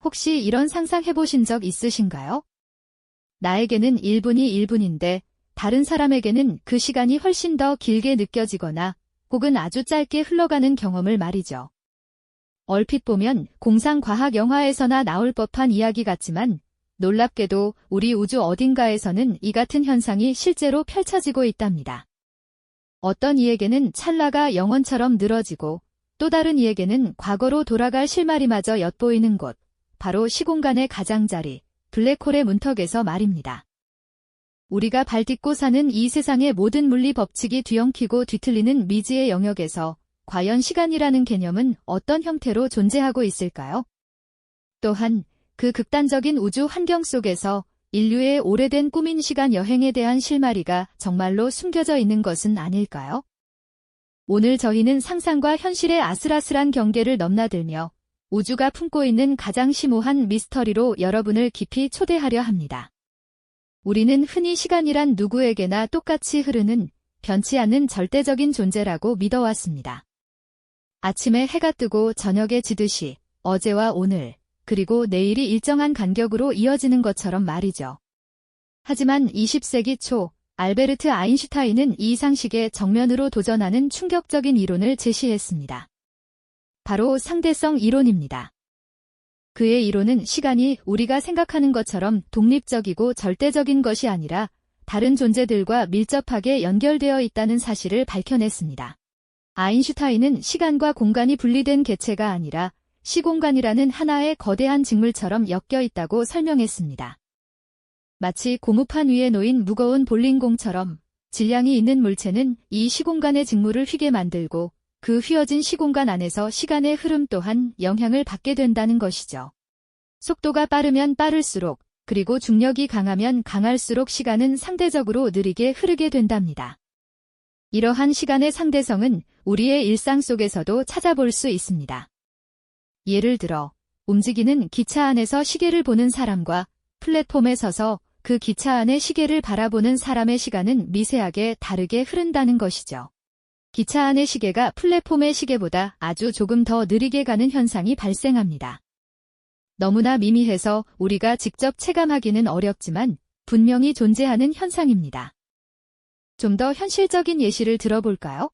혹시 이런 상상 해보신 적 있으신가요? 나에게는 1분이 1분인데 다른 사람에게는 그 시간이 훨씬 더 길게 느껴지거나 혹은 아주 짧게 흘러가는 경험을 말이죠. 얼핏 보면 공상과학 영화에서나 나올 법한 이야기 같지만 놀랍게도 우리 우주 어딘가에서는 이 같은 현상이 실제로 펼쳐지고 있답니다. 어떤 이에게는 찰나가 영원처럼 늘어지고 또 다른 이에게는 과거로 돌아갈 실마리마저 엿보이는 곳, 바로 시공간의 가장자리, 블랙홀의 문턱에서 말입니다. 우리가 발딛고 사는 이 세상의 모든 물리 법칙이 뒤엉키고 뒤틀리는 미지의 영역에서 과연 시간이라는 개념은 어떤 형태로 존재하고 있을까요? 또한 그 극단적인 우주 환경 속에서 인류의 오래된 꿈인 시간 여행에 대한 실마리가 정말로 숨겨져 있는 것은 아닐까요? 오늘 저희는 상상과 현실의 아슬아슬한 경계를 넘나들며 우주가 품고 있는 가장 심오한 미스터리로 여러분을 깊이 초대하려 합니다. 우리는 흔히 시간이란 누구에게나 똑같이 흐르는 변치 않는 절대적인 존재라고 믿어왔습니다. 아침에 해가 뜨고 저녁에 지듯이 어제와 오늘, 그리고 내일이 일정한 간격으로 이어지는 것처럼 말이죠. 하지만 20세기 초 알베르트 아인슈타인은 이 상식에 정면으로 도전하는 충격적인 이론을 제시했습니다. 바로 상대성 이론입니다. 그의 이론은 시간이 우리가 생각하는 것처럼 독립적이고 절대적인 것이 아니라 다른 존재들과 밀접하게 연결되어 있다는 사실을 밝혀냈습니다. 아인슈타인은 시간과 공간이 분리된 개체가 아니라 시공간이라는 하나의 거대한 직물처럼 엮여 있다고 설명했습니다. 마치 고무판 위에 놓인 무거운 볼링공처럼 질량이 있는 물체는 이 시공간의 직물을 휘게 만들고 그 휘어진 시공간 안에서 시간의 흐름 또한 영향을 받게 된다는 것이죠. 속도가 빠르면 빠를수록, 그리고 중력이 강하면 강할수록 시간은 상대적으로 느리게 흐르게 된답니다. 이러한 시간의 상대성은 우리의 일상 속에서도 찾아볼 수 있습니다. 예를 들어, 움직이는 기차 안에서 시계를 보는 사람과 플랫폼에 서서 그 기차 안의 시계를 바라보는 사람의 시간은 미세하게 다르게 흐른다는 것이죠. 기차 안의 시계가 플랫폼의 시계보다 아주 조금 더 느리게 가는 현상이 발생합니다. 너무나 미미해서 우리가 직접 체감하기는 어렵지만 분명히 존재하는 현상입니다. 좀 더 현실적인 예시를 들어볼까요?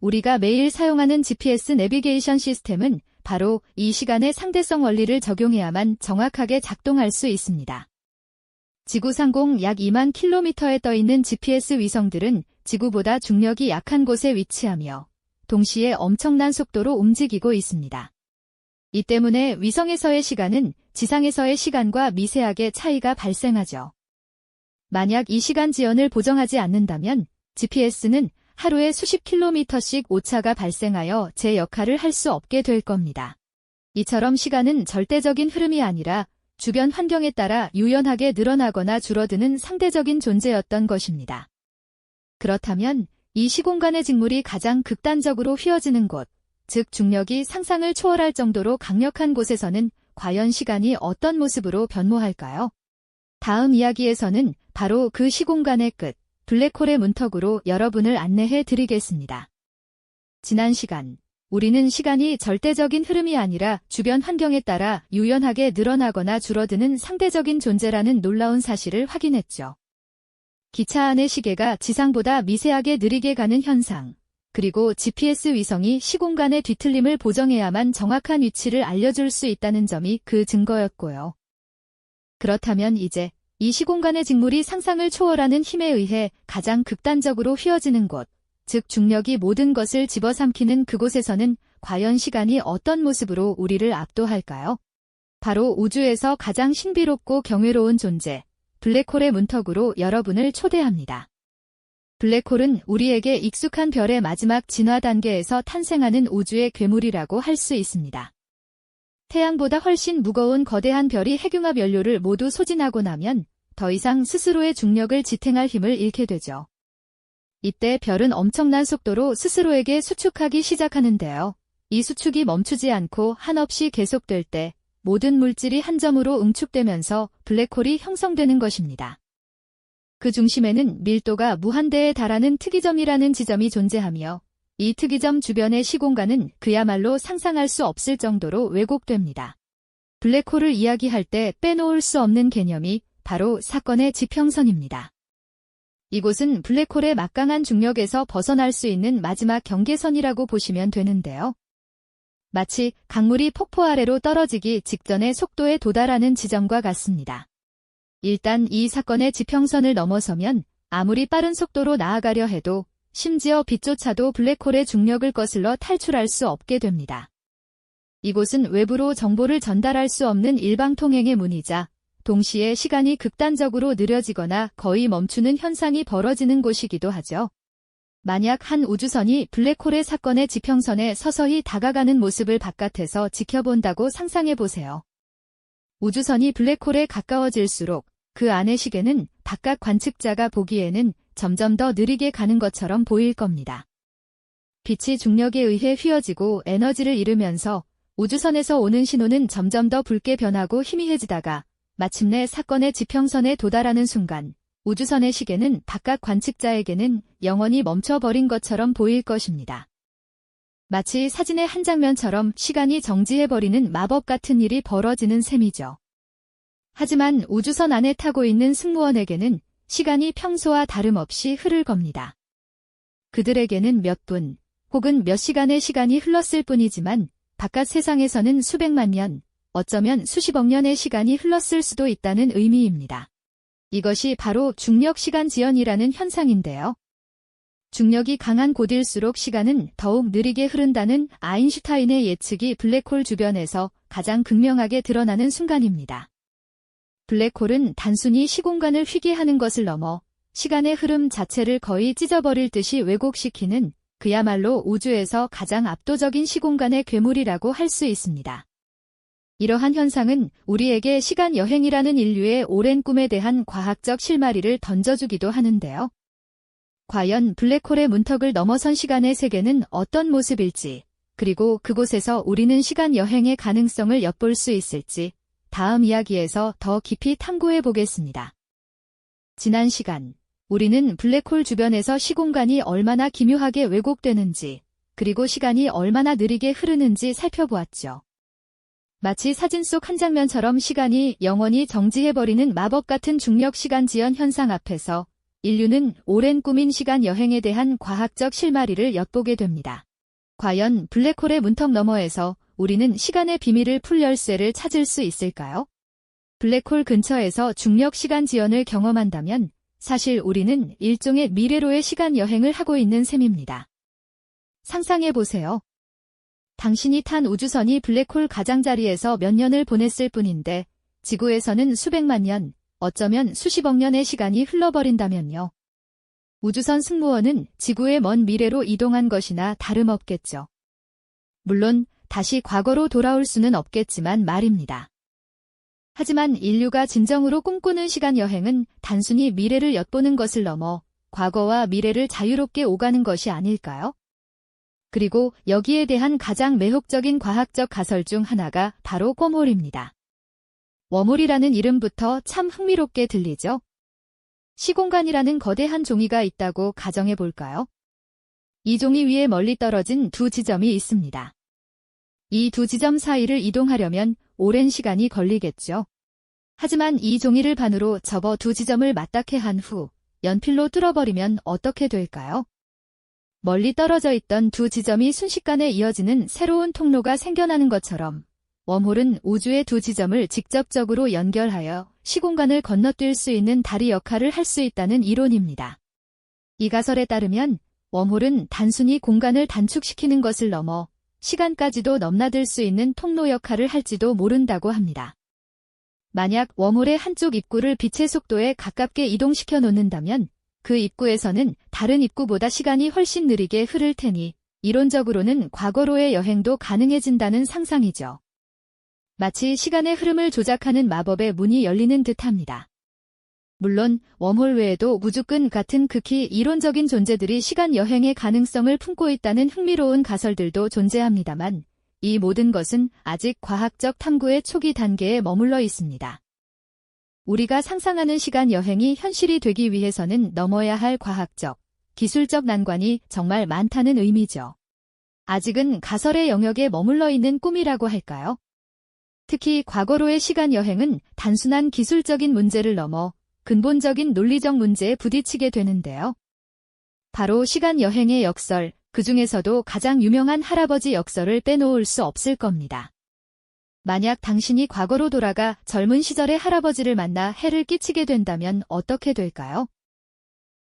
우리가 매일 사용하는 GPS 내비게이션 시스템은 바로 이 시간의 상대성 원리를 적용해야만 정확하게 작동할 수 있습니다. 지구 상공 약 2만 킬로미터에 떠 있는 GPS 위성들은 지구보다 중력이 약한 곳에 위치하며 동시에 엄청난 속도로 움직이고 있습니다. 이 때문에 위성에서의 시간은 지상에서의 시간과 미세하게 차이가 발생하죠. 만약 이 시간 지연을 보정하지 않는다면 GPS는 하루에 수십 킬로미터씩 오차가 발생하여 제 역할을 할 수 없게 될 겁니다. 이처럼 시간은 절대적인 흐름이 아니라 주변 환경에 따라 유연하게 늘어나거나 줄어드는 상대적인 존재였던 것입니다. 그렇다면 이 시공간의 직물이 가장 극단적으로 휘어지는 곳, 즉 중력이 상상을 초월할 정도로 강력한 곳에서는 과연 시간이 어떤 모습으로 변모할까요? 다음 이야기에서는 바로 그 시공간의 끝, 블랙홀의 문턱으로 여러분을 안내해 드리겠습니다. 지난 시간, 우리는 시간이 절대적인 흐름이 아니라 주변 환경에 따라 유연하게 늘어나거나 줄어드는 상대적인 존재라는 놀라운 사실을 확인했죠. 기차 안의 시계가 지상보다 미세하게 느리게 가는 현상, 그리고 GPS 위성이 시공간의 뒤틀림을 보정해야만 정확한 위치를 알려줄 수 있다는 점이 그 증거였고요. 그렇다면 이제 이 시공간의 직물이 상상을 초월하는 힘에 의해 가장 극단적으로 휘어지는 곳, 즉 중력이 모든 것을 집어삼키는 그곳에서는 과연 시간이 어떤 모습으로 우리를 압도할까요? 바로 우주에서 가장 신비롭고 경이로운 존재, 블랙홀의 문턱으로 여러분을 초대합니다. 블랙홀은 우리에게 익숙한 별의 마지막 진화 단계에서 탄생하는 우주의 괴물이라고 할 수 있습니다. 태양보다 훨씬 무거운 거대한 별이 핵융합 연료를 모두 소진하고 나면 더 이상 스스로의 중력을 지탱할 힘을 잃게 되죠. 이때 별은 엄청난 속도로 스스로에게 수축하기 시작하는데요. 이 수축이 멈추지 않고 한없이 계속될 때 모든 물질이 한 점으로 응축되면서 블랙홀이 형성되는 것입니다. 그 중심에는 밀도가 무한대에 달하는 특이점이라는 지점이 존재하며 이 특이점 주변의 시공간은 그야말로 상상할 수 없을 정도로 왜곡됩니다. 블랙홀을 이야기할 때 빼놓을 수 없는 개념이 바로 사건의 지평선입니다. 이곳은 블랙홀의 막강한 중력에서 벗어날 수 있는 마지막 경계선이라고 보시면 되는데요. 마치 강물이 폭포 아래로 떨어지기 직전의 속도에 도달하는 지점과 같습니다. 일단 이 사건의 지평선을 넘어서면 아무리 빠른 속도로 나아가려 해도 심지어 빛조차도 블랙홀의 중력을 거슬러 탈출할 수 없게 됩니다. 이곳은 외부로 정보를 전달할 수 없는 일방통행의 문이자 동시에 시간이 극단적으로 느려지거나 거의 멈추는 현상이 벌어지는 곳이기도 하죠. 만약 한 우주선이 블랙홀의 사건의 지평선에 서서히 다가가는 모습을 바깥에서 지켜본다고 상상해보세요. 우주선이 블랙홀에 가까워질수록 그 안의 시계는 바깥 관측자가 보기에는 점점 더 느리게 가는 것처럼 보일 겁니다. 빛이 중력에 의해 휘어지고 에너지를 잃으면서 우주선에서 오는 신호는 점점 더 붉게 변하고 희미해지다가 마침내 사건의 지평선에 도달하는 순간 우주선의 시계는 바깥 관측자에게는 영원히 멈춰버린 것처럼 보일 것입니다. 마치 사진의 한 장면처럼 시간이 정지해버리는 마법 같은 일이 벌어지는 셈이죠. 하지만 우주선 안에 타고 있는 승무원에게는 시간이 평소와 다름없이 흐를 겁니다. 그들에게는 몇 분 혹은 몇 시간의 시간이 흘렀을 뿐이지만 바깥 세상에서는 수백만 년, 어쩌면 수십억 년의 시간이 흘렀을 수도 있다는 의미입니다. 이것이 바로 중력시간 지연이라는 현상인데요. 중력이 강한 곳일수록 시간은 더욱 느리게 흐른다는 아인슈타인의 예측이 블랙홀 주변에서 가장 극명하게 드러나는 순간입니다. 블랙홀은 단순히 시공간을 휘게 하는 것을 넘어 시간의 흐름 자체를 거의 찢어버릴 듯이 왜곡시키는 그야말로 우주에서 가장 압도적인 시공간의 괴물이라고 할 수 있습니다. 이러한 현상은 우리에게 시간 여행이라는 인류의 오랜 꿈에 대한 과학적 실마리를 던져주기도 하는데요. 과연 블랙홀의 문턱을 넘어선 시간의 세계는 어떤 모습일지, 그리고 그곳에서 우리는 시간 여행의 가능성을 엿볼 수 있을지 다음 이야기에서 더 깊이 탐구해 보겠습니다. 지난 시간, 우리는 블랙홀 주변에서 시공간이 얼마나 기묘하게 왜곡되는지, 그리고 시간이 얼마나 느리게 흐르는지 살펴보았죠. 마치 사진 속 한 장면처럼 시간이 영원히 정지해버리는 마법 같은 중력시간 지연 현상 앞에서 인류는 오랜 꿈인 시간 여행에 대한 과학적 실마리를 엿보게 됩니다. 과연 블랙홀의 문턱 너머에서 우리는 시간의 비밀을 풀 열쇠를 찾을 수 있을까요? 블랙홀 근처에서 중력시간 지연을 경험한다면 사실 우리는 일종의 미래로의 시간 여행을 하고 있는 셈입니다. 상상해보세요. 당신이 탄 우주선이 블랙홀 가장자리에서 몇 년을 보냈을 뿐인데 지구에서는 수백만 년, 어쩌면 수십억 년의 시간이 흘러버린다면요. 우주선 승무원은 지구의 먼 미래로 이동한 것이나 다름없겠죠. 물론 다시 과거로 돌아올 수는 없겠지만 말입니다. 하지만 인류가 진정으로 꿈꾸는 시간 여행은 단순히 미래를 엿보는 것을 넘어 과거와 미래를 자유롭게 오가는 것이 아닐까요? 그리고 여기에 대한 가장 매혹적인 과학적 가설 중 하나가 바로 웜홀입니다. 웜홀이라는 이름부터 참 흥미롭게 들리죠? 시공간이라는 거대한 종이가 있다고 가정해 볼까요? 이 종이 위에 멀리 떨어진 두 지점이 있습니다. 이 두 지점 사이를 이동하려면 오랜 시간이 걸리겠죠. 하지만 이 종이를 반으로 접어 두 지점을 맞닿게 한 후 연필로 뚫어버리면 어떻게 될까요? 멀리 떨어져 있던 두 지점이 순식간에 이어지는 새로운 통로가 생겨나는 것처럼 웜홀은 우주의 두 지점을 직접적으로 연결하여 시공간을 건너뛸 수 있는 다리 역할을 할 수 있다는 이론입니다. 이 가설에 따르면 웜홀은 단순히 공간을 단축시키는 것을 넘어 시간까지도 넘나들 수 있는 통로 역할을 할지도 모른다고 합니다. 만약 웜홀의 한쪽 입구를 빛의 속도에 가깝게 이동시켜 놓는다면 그 입구에서는 다른 입구보다 시간이 훨씬 느리게 흐를 테니 이론적으로는 과거로의 여행도 가능해진다는 상상이죠. 마치 시간의 흐름을 조작하는 마법의 문이 열리는 듯합니다. 물론 웜홀 외에도 우주끈 같은 극히 이론적인 존재들이 시간 여행의 가능성을 품고 있다는 흥미로운 가설들도 존재합니다만 이 모든 것은 아직 과학적 탐구의 초기 단계에 머물러 있습니다. 우리가 상상하는 시간 여행이 현실이 되기 위해서는 넘어야 할 과학적, 기술적 난관이 정말 많다는 의미죠. 아직은 가설의 영역에 머물러 있는 꿈이라고 할까요? 특히 과거로의 시간 여행은 단순한 기술적인 문제를 넘어 근본적인 논리적 문제에 부딪히게 되는데요. 바로 시간 여행의 역설, 그 중에서도 가장 유명한 할아버지 역설을 빼놓을 수 없을 겁니다. 만약 당신이 과거로 돌아가 젊은 시절의 할아버지를 만나 해를 끼치게 된다면 어떻게 될까요?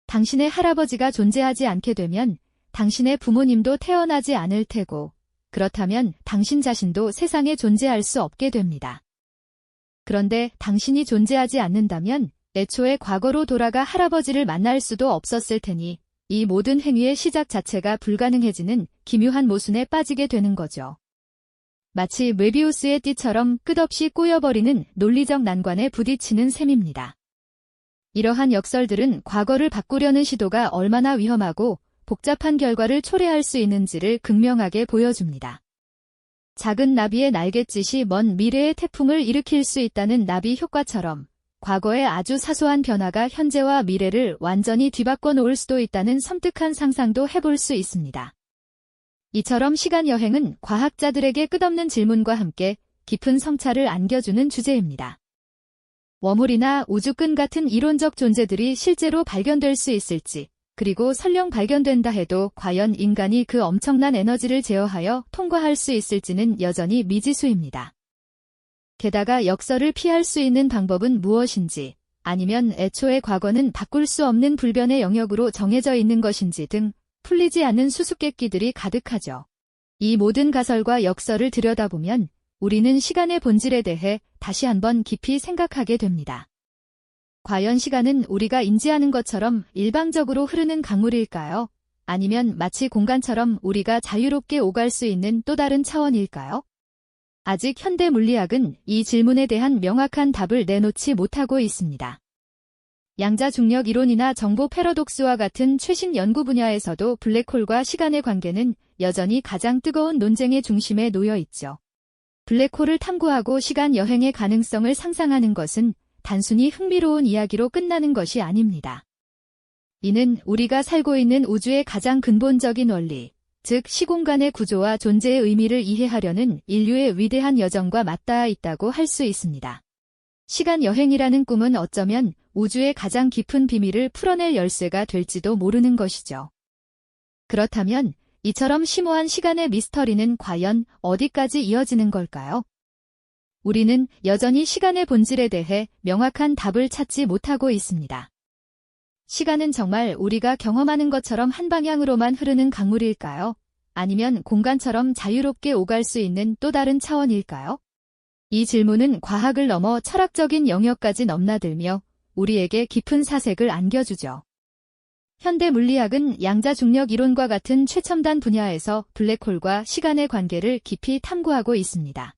당신의 할아버지가 존재하지 않게 되면 당신의 부모님도 태어나지 않을 테고, 그렇다면 당신 자신도 세상에 존재할 수 없게 됩니다. 그런데 당신이 존재하지 않는다면 애초에 과거로 돌아가 할아버지를 만날 수도 없었을 테니 이 모든 행위의 시작 자체가 불가능해지는 기묘한 모순에 빠지게 되는 거죠. 마치 메비우스의 띠처럼 끝없이 꼬여버리는 논리적 난관에 부딪히는 셈입니다. 이러한 역설들은 과거를 바꾸려는 시도가 얼마나 위험하고 복잡한 결과를 초래할 수 있는지를 극명하게 보여줍니다. 작은 나비의 날갯짓이 먼 미래의 태풍을 일으킬 수 있다는 나비 효과처럼 과거의 아주 사소한 변화가 현재와 미래를 완전히 뒤바꿔 놓을 수도 있다는 섬뜩한 상상도 해볼 수 있습니다. 이처럼 시간 여행은 과학자들에게 끝없는 질문과 함께 깊은 성찰을 안겨주는 주제입니다. 워물이나 우주끈 같은 이론적 존재들이 실제로 발견될 수 있을지, 그리고 설령 발견된다 해도 과연 인간이 그 엄청난 에너지를 제어하여 통과할 수 있을지는 여전히 미지수입니다. 게다가 역설을 피할 수 있는 방법은 무엇인지, 아니면 애초에 과거는 바꿀 수 없는 불변의 영역으로 정해져 있는 것인지 등 풀리지 않는 수수께끼들이 가득하죠. 이 모든 가설과 역설을 들여다보면 우리는 시간의 본질에 대해 다시 한번 깊이 생각하게 됩니다. 과연 시간은 우리가 인지하는 것처럼 일방적으로 흐르는 강물일까요? 아니면 마치 공간처럼 우리가 자유롭게 오갈 수 있는 또 다른 차원일까요? 아직 현대 물리학은 이 질문에 대한 명확한 답을 내놓지 못하고 있습니다. 양자 중력 이론이나 정보 패러독스와 같은 최신 연구 분야에서도 블랙홀과 시간의 관계는 여전히 가장 뜨거운 논쟁의 중심에 놓여 있죠. 블랙홀을 탐구하고 시간 여행의 가능성을 상상하는 것은 단순히 흥미로운 이야기로 끝나는 것이 아닙니다. 이는 우리가 살고 있는 우주의 가장 근본적인 원리, 즉 시공간의 구조와 존재의 의미를 이해하려는 인류의 위대한 여정과 맞닿아 있다고 할 수 있습니다. 시간 여행이라는 꿈은 어쩌면 우주의 가장 깊은 비밀을 풀어낼 열쇠가 될지도 모르는 것이죠. 그렇다면 이처럼 심오한 시간의 미스터리는 과연 어디까지 이어지는 걸까요? 우리는 여전히 시간의 본질에 대해 명확한 답을 찾지 못하고 있습니다. 시간은 정말 우리가 경험하는 것처럼 한 방향으로만 흐르는 강물일까요? 아니면 공간처럼 자유롭게 오갈 수 있는 또 다른 차원일까요? 이 질문은 과학을 넘어 철학적인 영역까지 넘나들며 우리에게 깊은 사색을 안겨주죠. 현대 물리학은 양자 중력 이론과 같은 최첨단 분야에서 블랙홀과 시간의 관계를 깊이 탐구하고 있습니다.